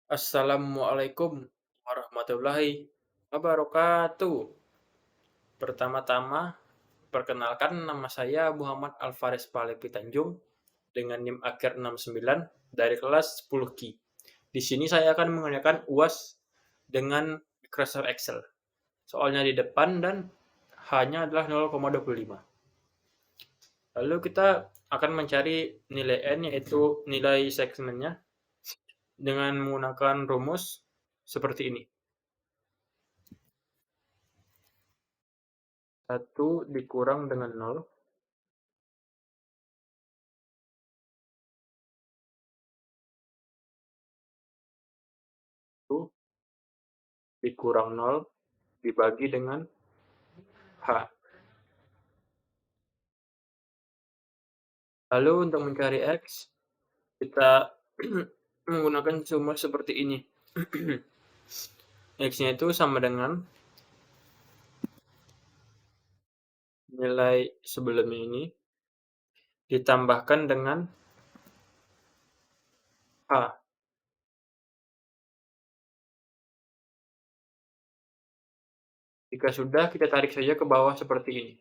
Assalamualaikum warahmatullahi wabarakatuh. Pertama-tama, perkenalkan nama saya Muhammad Alvares Palepi Tanjung dengan NIM akhir 69 dari kelas 10 Ki. Di sini saya akan mengerjakan UAS dengan Microsoft Excel. Soalnya di depan dan hanya adalah 0,25. Lalu kita akan mencari nilai N, yaitu nilai segmennya, dengan menggunakan rumus seperti ini. 1 dikurang dengan 0 itu dikurang 0 dibagi dengan H. Lalu untuk mencari X, kita menggunakan sumber seperti ini. X-nya itu sama dengan nilai sebelumnya ini ditambahkan dengan H. Jika sudah, kita tarik saja ke bawah seperti ini.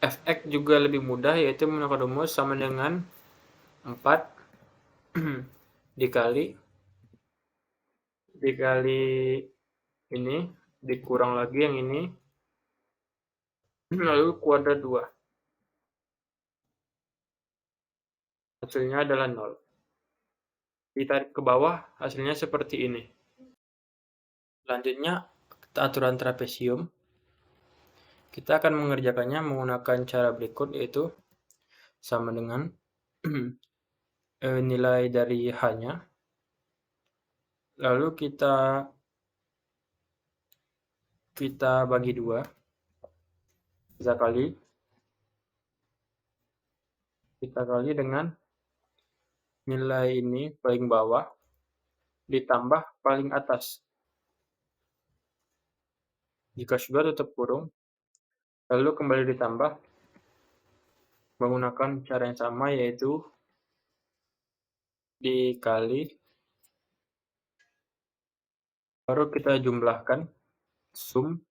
Fx juga lebih mudah, yaitu menggunakan rumus sama dengan 4 dikali ini, dikurang lagi yang ini, lalu kuadrat 2. Hasilnya adalah 0. Ditarik ke bawah, hasilnya seperti ini. Selanjutnya, aturan trapesium. Kita akan mengerjakannya menggunakan cara berikut, yaitu sama dengan nilai dari H-nya. Lalu kita bagi 2. Kita kali dengan nilai ini paling bawah ditambah paling atas. Jika sudah, tutup kurung, lalu kembali ditambah menggunakan cara yang sama, yaitu dikali, baru kita jumlahkan, sum,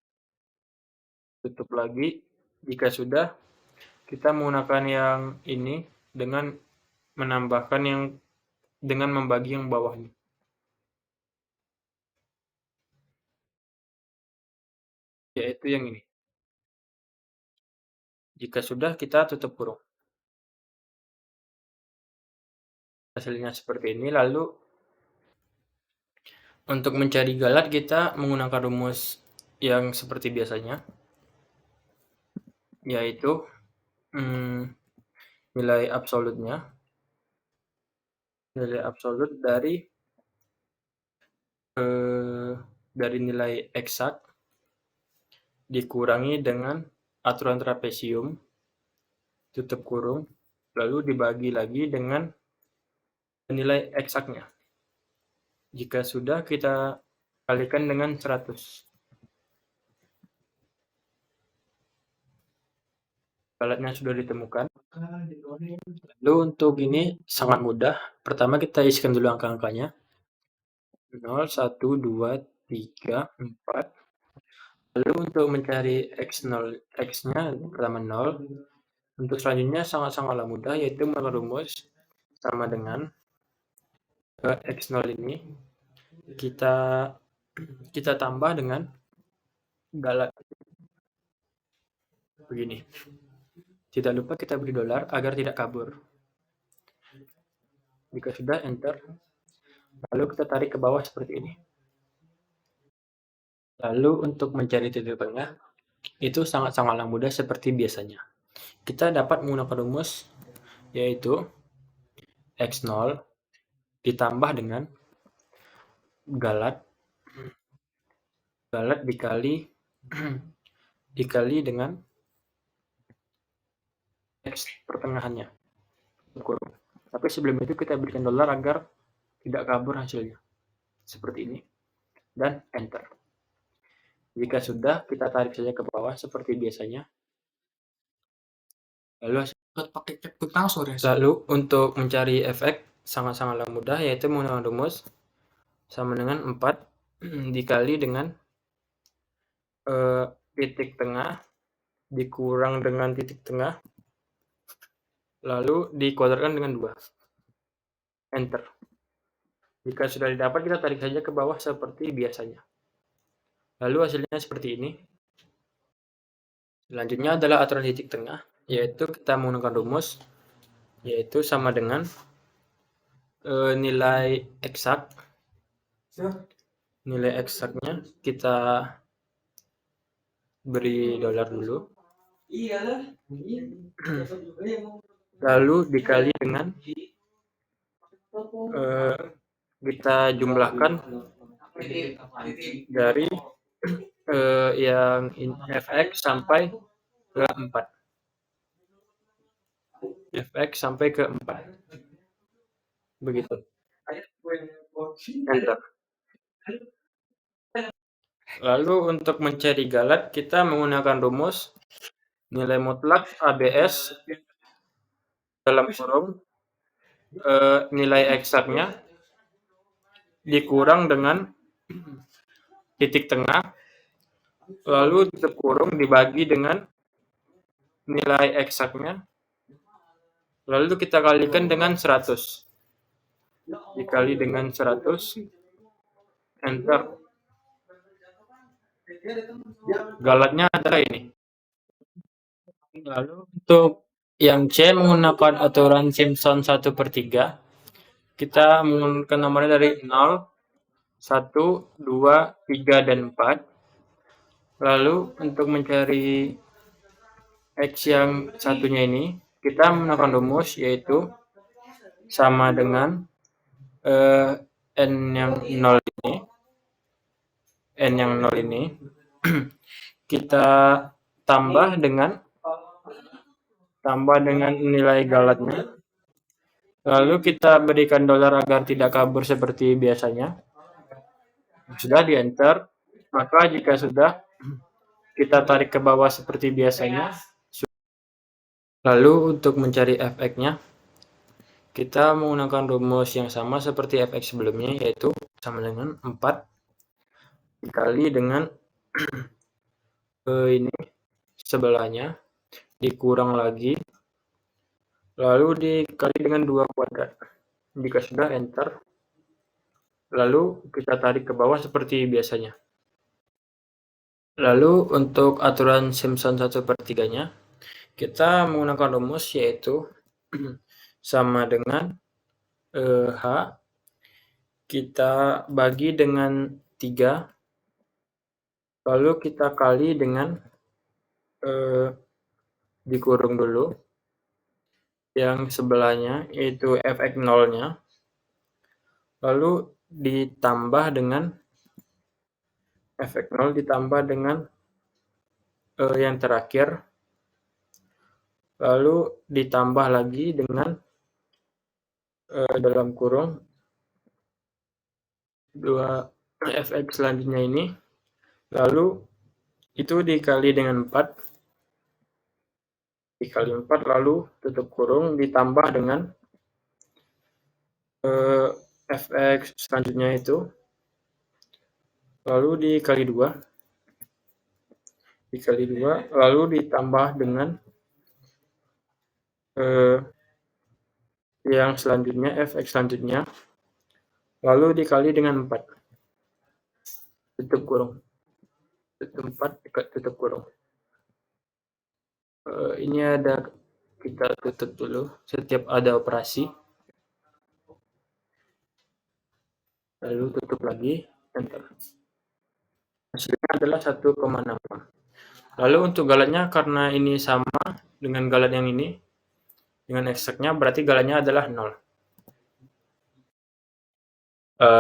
tutup lagi. Jika sudah, kita menggunakan yang ini dengan menambahkan dengan membagi yang bawahnya, yaitu yang ini. Jika sudah, kita tutup kurung. Hasilnya seperti ini. Lalu untuk mencari galat, kita menggunakan rumus yang seperti biasanya, yaitu nilai absolut dari nilai eksak dikurangi dengan aturan trapesium, tutup kurung, lalu dibagi lagi dengan nilai eksaknya. Jika sudah, kita kalikan dengan 100. Galatnya sudah ditemukan. Lalu untuk ini sangat mudah. Pertama kita isikan dulu angka-angkanya. 0, 1, 2, 3, 4. Lalu untuk mencari X-nya pertama 0. Untuk selanjutnya sangat-sangatlah mudah, yaitu menggunakan rumus sama dengan X0 ini kita tambah dengan galat. Begini. Tidak lupa kita beri dolar agar tidak kabur. Jika sudah, enter. Lalu kita tarik ke bawah seperti ini. Lalu untuk mencari titik tengah, itu sangat-sangatlah mudah seperti biasanya. Kita dapat menggunakan rumus, yaitu X0 ditambah dengan galat dikali dengan X pertengahannya. Tapi sebelum itu kita berikan dolar agar tidak kabur hasilnya. Seperti ini. Dan enter. Jika sudah, kita tarik saja ke bawah seperti biasanya. Lalu untuk mencari efek, sangat-sangatlah mudah, yaitu menggunakan rumus sama dengan 4 dikali dengan titik tengah dikurang dengan titik tengah, lalu dikuadratkan dengan 2. Enter. Jika sudah didapat, kita tarik saja ke bawah seperti biasanya. Lalu hasilnya seperti ini. Selanjutnya adalah aturan titik tengah, yaitu kita menggunakan rumus, yaitu sama dengan nilai eksak. Nilai eksaknya kita beri dolar dulu. Lalu dikali dengan kita jumlahkan dari yang fx sampai ke 4. Fx sampai ke 4. Begitu. Enter. Lalu untuk mencari galat, kita menggunakan rumus nilai mutlak ABS dalam kurung nilai eksaknya dikurang dengan titik tengah, lalu tutup kurung dibagi dengan nilai eksaknya, lalu kita kalikan dengan 100. Dikali dengan 100, enter. Galatnya adalah ini. Lalu untuk yang C menggunakan aturan Simpson 1/3, kita menggunakan nomornya dari 0, 1, 2, 3, dan 4. Lalu untuk mencari X yang satunya ini, kita menggunakan rumus, yaitu sama dengan N yang 0 ini. N yang 0 ini kita tambah dengan nilai galatnya. Lalu kita berikan dolar agar tidak kabur seperti biasanya. Sudah di enter, maka jika sudah, kita tarik ke bawah seperti biasanya. Lalu untuk mencari fx-nya, kita menggunakan rumus yang sama seperti fx sebelumnya, yaitu sama dengan 4 dikali dengan ini sebelahnya, dikurang lagi, lalu dikali dengan 2 kuadrat. Jika sudah, enter. Lalu kita tarik ke bawah seperti biasanya. Lalu untuk aturan Simpson 1/3-nya, kita menggunakan rumus, yaitu sama dengan H kita bagi dengan 3, lalu kita kali dengan dikurung dulu yang sebelahnya, yaitu fx 0-nya, lalu ditambah dengan fx 0 ditambah dengan yang terakhir, lalu ditambah lagi dengan dalam kurung 2 fx selanjutnya ini, lalu itu dikali dengan 4, lalu tutup kurung ditambah dengan fx selanjutnya itu, lalu dikali 2, lalu ditambah dengan yang selanjutnya, fx selanjutnya, lalu dikali dengan 4, tutup kurung, 4 tutup kurung. Ini ada, kita tutup dulu setiap ada operasi, lalu tutup lagi, enter. Hasilnya adalah 1,66. Lalu untuk galatnya, karena ini sama dengan galat yang ini, dengan eksaknya, berarti galatnya adalah 0.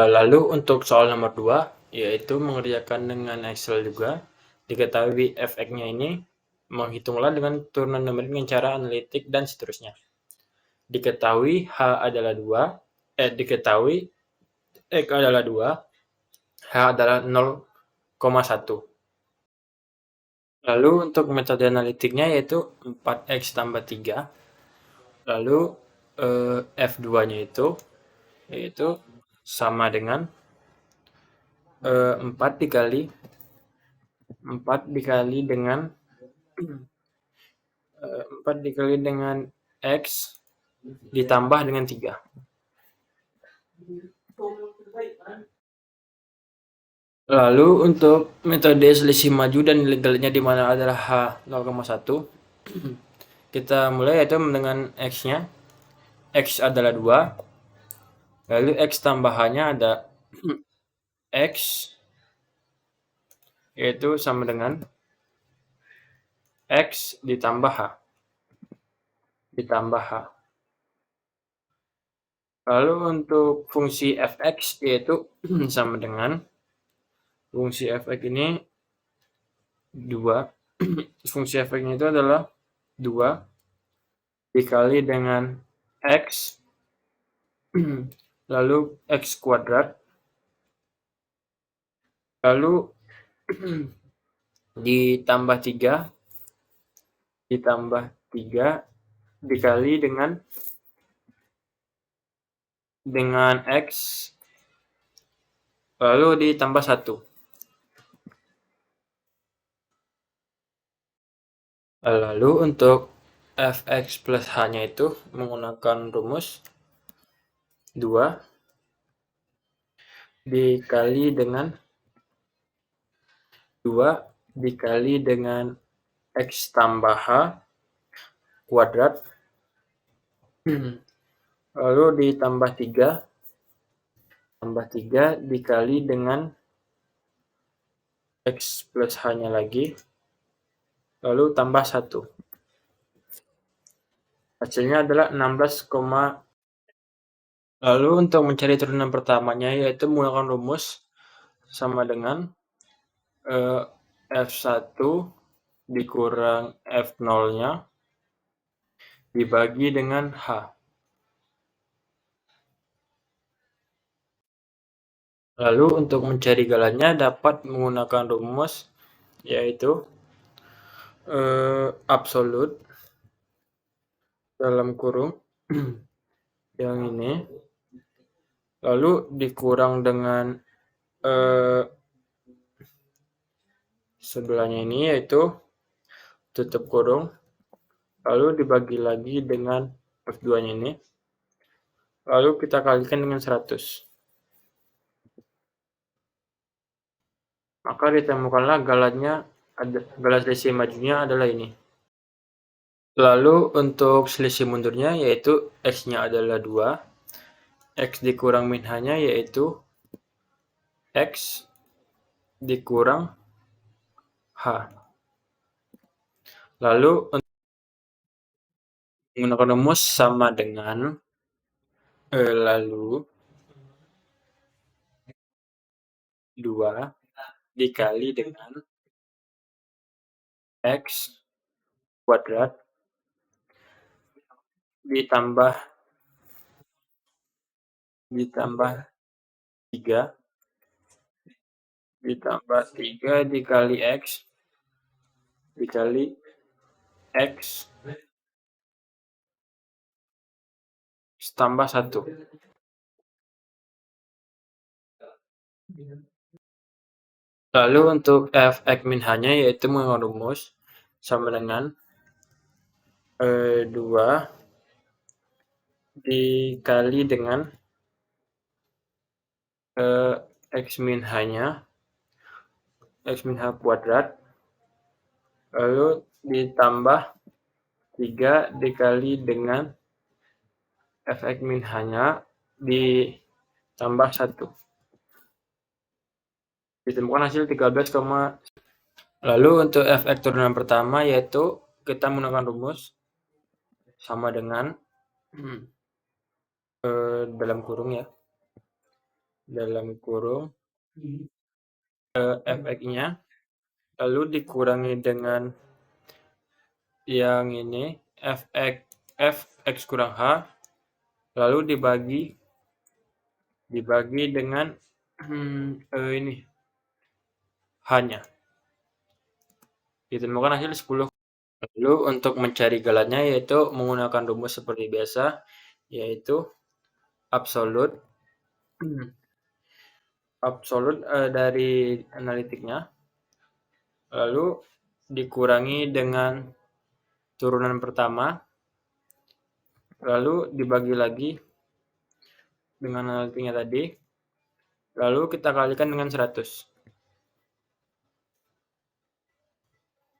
Lalu untuk soal nomor 2, yaitu mengerjakan dengan Excel juga, diketahui fx-nya ini, menghitunglah dengan turunan numerik dengan cara analitik dan seterusnya. Diketahui H adalah 2, diketahui X adalah 2, H adalah 0,1. Lalu untuk metode analitiknya, yaitu 4x tambah 3, lalu F2-nya itu yaitu sama dengan 4 dikali dengan 4 dikali dengan X ditambah dengan 3. Lalu untuk metode selisih maju dan legalnya di mana adalah H 0,1, kita mulai yaitu dengan X-nya. X adalah 2, lalu X tambahannya ada X, yaitu sama dengan X ditambah H. Lalu untuk fungsi fx yaitu sama dengan fungsi fx ini 2. Fungsi fx ini itu adalah 2 dikali dengan X lalu X kuadrat lalu ditambah 3 dikali dengan X lalu ditambah 1. Lalu untuk fx plus h-nya itu menggunakan rumus 2 dikali dengan X tambah H kuadrat lalu ditambah 3 dikali dengan X plus H-nya lagi lalu tambah 1. Hasilnya adalah 16, lalu untuk mencari turunan pertamanya yaitu menggunakan rumus sama dengan F1 dikurang F0-nya dibagi dengan H. Lalu untuk mencari galannya dapat menggunakan rumus yaitu absolut dalam kurung yang ini lalu dikurang dengan sebelahnya ini yaitu tutup kurung lalu dibagi lagi dengan F2-nya ini lalu kita kalikan dengan 100. Maka ditemukanlah galan selisih majunya adalah ini. Lalu untuk selisih mundurnya yaitu X-nya adalah 2, X dikurang min H-nya yaitu X dikurang H. Lalu untuk menggunakan rumus sama dengan lalu 2 dikali dengan X kuadrat ditambah 3 dikali X tambah 1. Lalu untuk fx min h-nya yaitu menggunakan rumus sama dengan 2 dikali dengan x min h-nya X min H kuadrat lalu ditambah 3 dikali dengan fx min H-nya ditambah 1. Ditemukan hasil 13, lalu untuk fx turunan pertama yaitu kita menggunakan rumus sama dengan dalam kurung ya. Dalam kurung fx-nya lalu dikurangi dengan yang ini fx kurang h lalu dibagi dengan ini h-nya. Ditemukan hasil 10. Lalu untuk mencari galannya yaitu menggunakan rumus seperti biasa yaitu absolut absolut dari analitiknya, lalu dikurangi dengan turunan pertama, lalu dibagi lagi dengan analitiknya tadi, lalu kita kalikan dengan 100.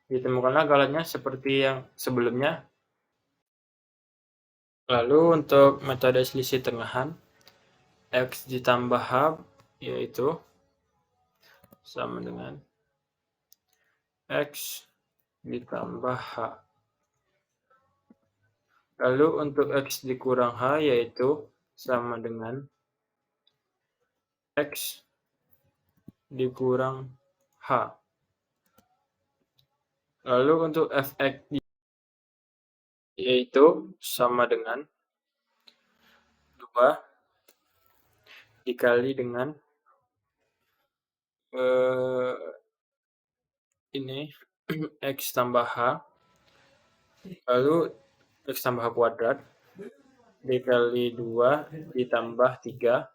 Ditemukanlah galannya seperti yang sebelumnya. Lalu untuk metode selisih tengahan, X ditambah H yaitu sama dengan X ditambah H. Lalu untuk X dikurang H yaitu sama dengan X dikurang H. Lalu untuk Fx yaitu sama dengan 2 dikali dengan ini X tambah H, lalu X tambah H kuadrat dikali 2 ditambah 3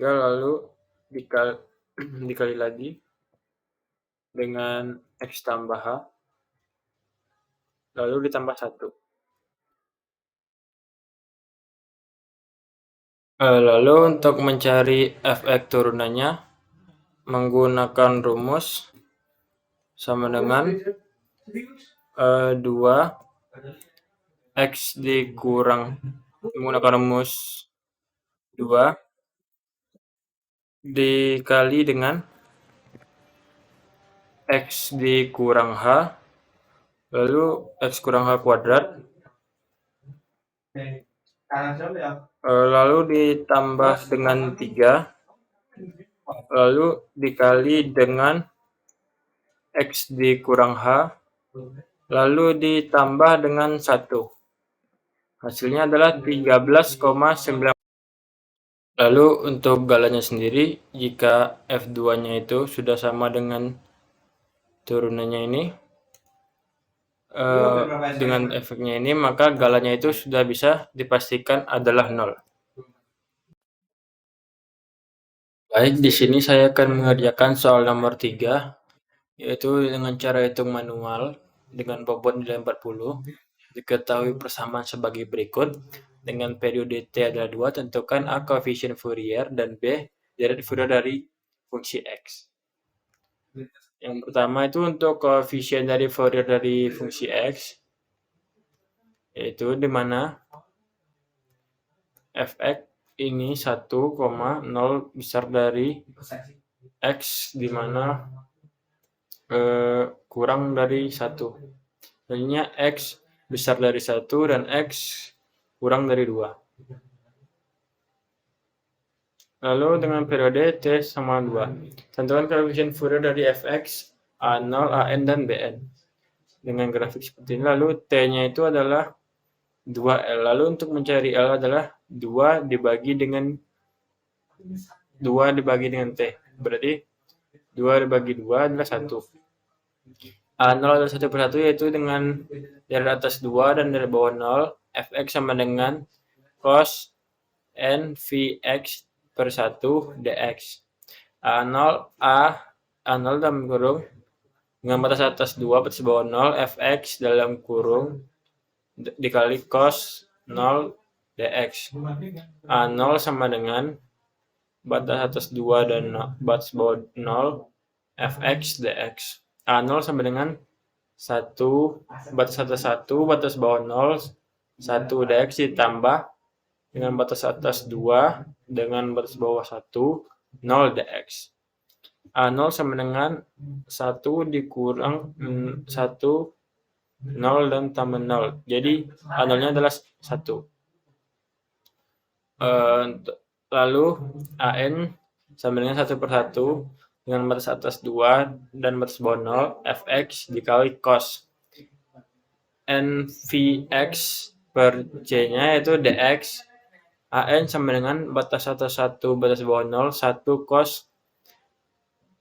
lalu dikali lagi dengan X tambah H lalu ditambah 1. Lalu untuk mencari Fx turunannya menggunakan rumus sama dengan 2 X dikurang menggunakan rumus 2 dikali dengan X dikurang H, lalu X kurang H kuadrat, lalu ditambah dengan 3, lalu dikali dengan X dikurang H, lalu ditambah dengan 1. Hasilnya adalah 13,9. Lalu untuk galannya sendiri, jika F2-nya itu sudah sama dengan turunannya ini, dengan efeknya ini, maka galannya itu sudah bisa dipastikan adalah 0. Baik, di sini saya akan mengerjakan soal nomor 3, yaitu dengan cara hitung manual dengan bobot nilai 40. Diketahui persamaan sebagai berikut. Dengan periode T adalah 2, tentukan A koefisien Fourier dan B deret Fourier dari fungsi X. Yang pertama itu untuk koefisien dari Fourier dari fungsi X, yaitu di mana Fx ini 1,0 besar dari X, di mana kurang dari 1. Selanjutnya X besar dari 1 dan X kurang dari 2. Lalu dengan periode T sama 2. Tentukan koefisien Fourier dari Fx, A0, An, dan Bn. Dengan grafik seperti ini, lalu T-nya itu adalah 2L. Lalu untuk mencari L adalah 2 dibagi dengan T. Berarti 2 dibagi 2 adalah 1. A0 adalah 1/1, yaitu dengan dari atas 2 dan dari bawah 0. Fx sama dengan cos n Vx per 1 dx. A0 dalam kurung dengan batas atas 2 batas bawah 0 Fx dalam kurung dikali cos 0 dx. A0 sama dengan batas atas 2 dan batas bawah 0 Fx dx. A0 sama dengan 1 batas atas 1 batas bawah 0 1 dx ditambah dengan batas atas 2 dengan batas bawah 1 0 dx. A0 sama dengan 1 dikurang 1 0 dan tambah 0. Jadi A0-nya adalah 1. Lalu An sama dengan 1/1 dengan batas atas 2 dan batas bawah 0 Fx dikali cos n Vx per C-nya yaitu dx. An sama dengan batas atas 1 batas bawah 0 1 cos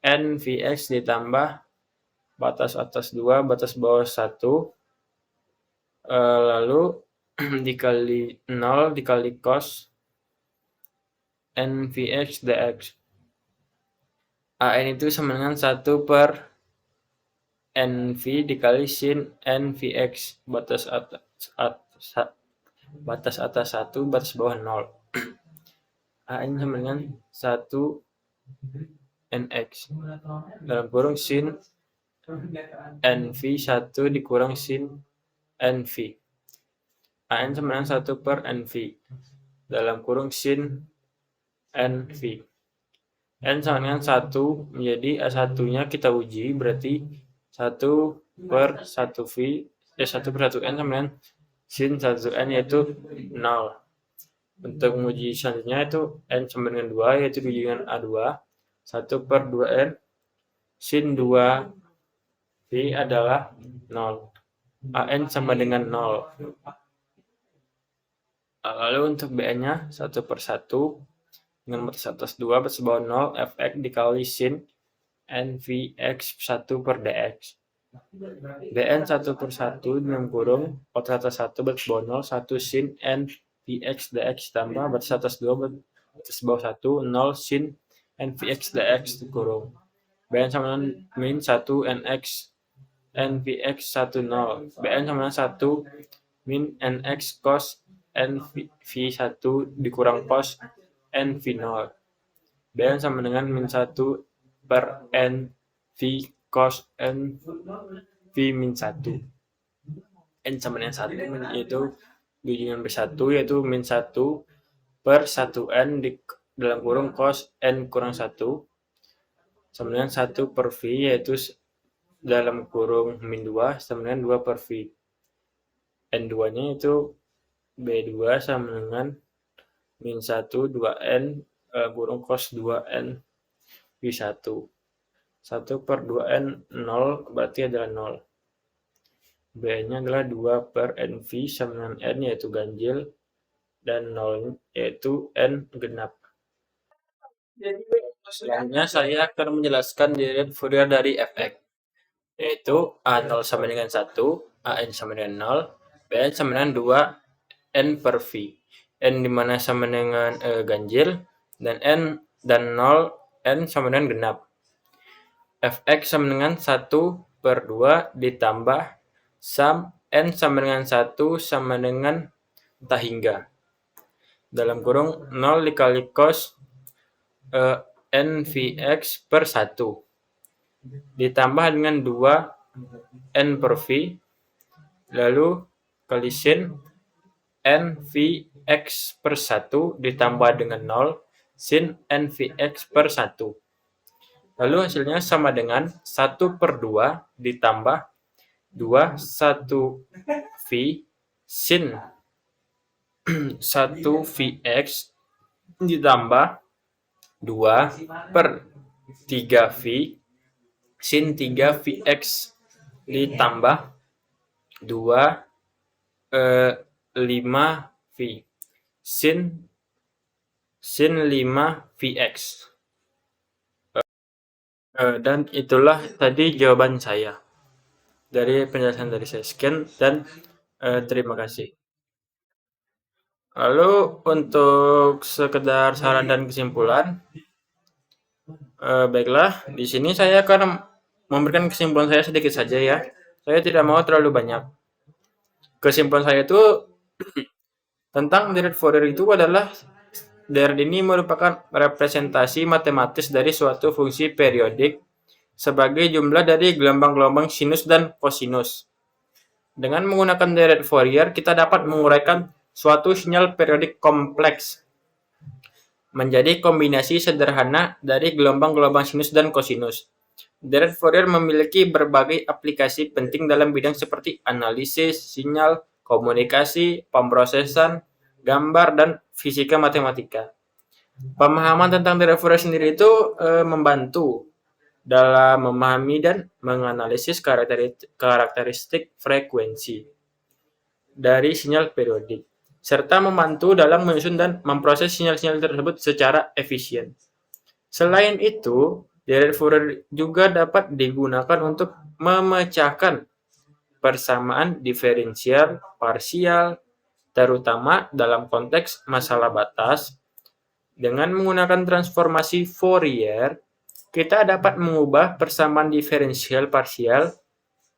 n Vx ditambah batas atas 2 batas bawah 1 lalu dikali 0 dikali cos NVX dx. AN itu sama dengan 1 per NV dikali sin NVX, batas atas 1, batas bawah 0. AN sama dengan 1 NX dalam kurung sin NV 1 dikurang sin NV. AN sama dengan 1 per NV dalam kurung sin NV. N sama dengan 1, menjadi A1-nya kita uji, berarti 1 per 1V, 1 per 1N sama dengan sin 1N, yaitu 0. Untuk menguji selanjutnya itu N sama dengan 2, yaitu diuji dengan A2. 1 per 2N sin 2V adalah 0. AN sama dengan 0. Lalu untuk BN-nya 1 per 1 dengan batas atas 2 batas bawah 0 Fx dikali sin NVX 1 per dx. BN 1 per 1 dengan kurung batas atas 1 batas bawah 0 1 sin NVX dx tambah batas atas 2 batas bawah 1 0 sin NVX dx dikurung. BN sama dengan min 1 NX NVX 1 0. BN sama dengan 1 min NX cos NV1 dikurang cos NV0. BN sama dengan min 1 per NV cos NV min 1. N sama dengan 1, yaitu dengan B1, yaitu min 1 per 1N dalam kurung cos N kurang 1 sama dengan 1 per V, yaitu dalam kurung min 2 sama dengan 2 per V. N2-nya itu B2 sama dengan min 1 2N kurung cos 2N V1. 1 per 2N 0, berarti adalah 0. B-nya adalah 2 per NV sama dengan N, yaitu ganjil, dan 0 yaitu N genap. Selanjutnya saya akan menjelaskan deret Fourier dari Fx, yaitu A0 sama dengan 1, AN sama dengan 0, BN sama dengan 2 N per V. N dimana sama dengan ganjil, dan N dan 0 N sama dengan genap. Fx sama dengan 1 per 2 ditambah sum N sama dengan 1 sama dengan entah hingga. Dalam kurung 0 dikali cos NVX per 1 ditambah dengan 2 N per V, lalu kali sin NVX per 1 ditambah dengan 0 sin NVX per 1. Lalu hasilnya sama dengan 1 per 2 ditambah 2 1V sin 1Vx ditambah 2 per 3V sin 3Vx ditambah 5V sin 5Vx. Dan itulah tadi jawaban saya dari penjelasan dari saya. Sekian dan terima kasih. Lalu untuk sekedar saran dan kesimpulan, baiklah, di sini saya akan memberikan kesimpulan saya sedikit saja ya. Saya tidak mau terlalu banyak. Kesimpulan saya itu tentang deret Fourier itu adalah deret ini merupakan representasi matematis dari suatu fungsi periodik sebagai jumlah dari gelombang-gelombang sinus dan kosinus. Dengan menggunakan deret Fourier, kita dapat menguraikan suatu sinyal periodik kompleks menjadi kombinasi sederhana dari gelombang-gelombang sinus dan kosinus. Deret Fourier memiliki berbagai aplikasi penting dalam bidang seperti analisis, sinyal, komunikasi, pemrosesan, gambar, dan fisika matematika. Pemahaman tentang deret Fourier sendiri itu membantu dalam memahami dan menganalisis karakteristik frekuensi dari sinyal periodik, serta membantu dalam menyusun dan memproses sinyal-sinyal tersebut secara efisien. Selain itu, deret Fourier juga dapat digunakan untuk memecahkan persamaan diferensial parsial, terutama dalam konteks masalah batas, Dengan menggunakan transformasi Fourier, kita dapat mengubah persamaan diferensial parsial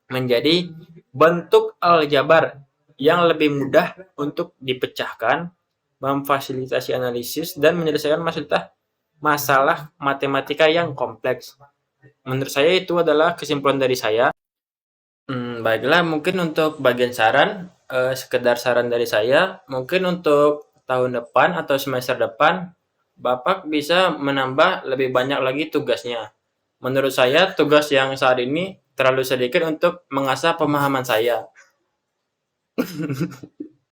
menjadi bentuk aljabar yang lebih mudah untuk dipecahkan, memfasilitasi analisis, dan menyelesaikan masalah matematika yang kompleks. Menurut saya itu adalah kesimpulan dari saya. Baiklah, mungkin untuk bagian saran, sekedar saran dari saya, mungkin untuk tahun depan atau semester depan, Bapak bisa menambah lebih banyak lagi tugasnya. Menurut saya, tugas yang saat ini terlalu sedikit untuk mengasah pemahaman saya.